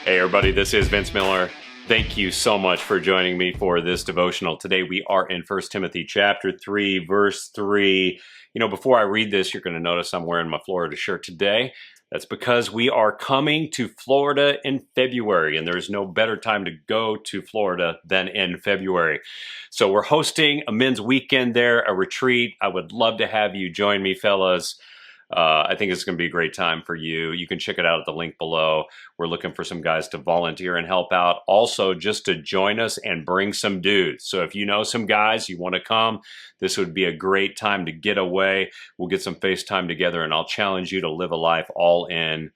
Hey everybody, this is Vince Miller. Thank you so much for joining me for this devotional. Today we are in 1 Timothy chapter 3, verse 3. You know, before I read this, you're going to notice I'm wearing my Florida shirt today. That's because we are coming to Florida in February, and there's no better time to go to Florida than in February. So we're hosting a men's weekend there, a retreat. I would love to have you join me, fellas. I think it's going to be a great time for you. You can check it out at the link below. We're looking for some guys to volunteer and help out. Also, just to join us and bring some dudes. So if you know some guys, you want to come, this would be a great time to get away. We'll get some FaceTime together, and I'll challenge you to live a life all in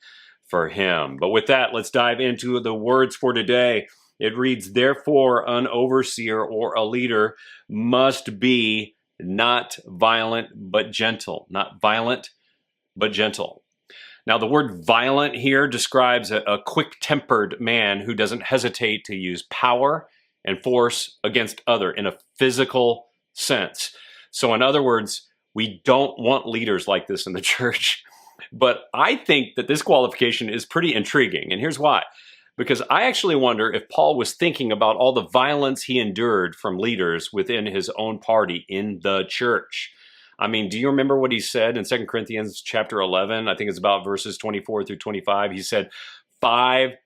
for him. But with that, let's dive into the words for today. It reads, "Therefore, an overseer or a leader must be not violent, but gentle." Not violent, but gentle. Now, the word violent here describes a quick-tempered man who doesn't hesitate to use power and force against other in a physical sense. So in other words, we don't want leaders like this in the church. But I think that this qualification is pretty intriguing, and here's why. Because I actually wonder if Paul was thinking about all the violence he endured from leaders within his own party in the church. I mean, do you remember what he said in 2 Corinthians chapter 11? I think it's about verses 24 through 25. He said, five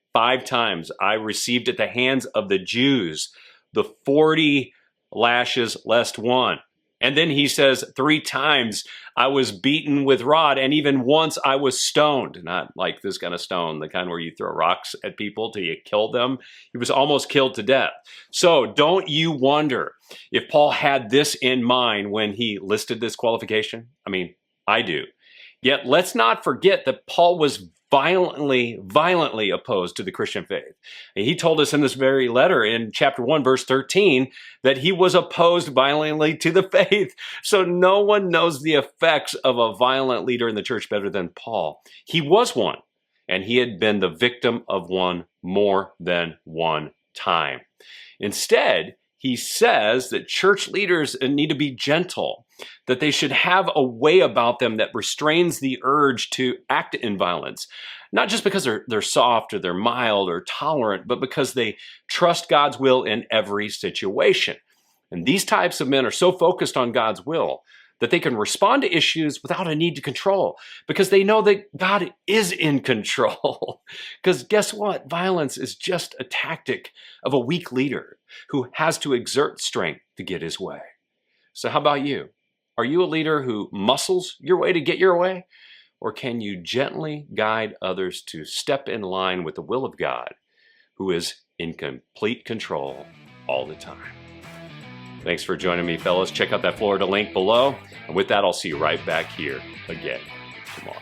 times I received at the hands of the Jews the 40 lashes less one. And then he says 3 times I was beaten with rod, and even once I was stoned. Not like this kind of stone, the kind where you throw rocks at people till you kill them. He was almost killed to death. So don't you wonder if Paul had this in mind when he listed this qualification? I mean, I do. Yet let's not forget that Paul was violently opposed to the Christian faith. And he told us in this very letter in chapter 1, verse 13, that he was opposed violently to the faith. So no one knows the effects of a violent leader in the church better than Paul. He was one, and he had been the victim of one more than one time. Instead, he says that church leaders need to be gentle, that they should have a way about them that restrains the urge to act in violence, not just because they're soft or they're mild or tolerant, but because they trust God's will in every situation. And these types of men are so focused on God's will that they can respond to issues without a need to control, because they know that God is in control. Because guess what? Violence is just a tactic of a weak leader who has to exert strength to get his way. So how about you? Are you a leader who muscles your way to get your way? Or can you gently guide others to step in line with the will of God, who is in complete control all the time? Thanks for joining me, fellas. Check out that Florida link below. And with that, I'll see you right back here again tomorrow.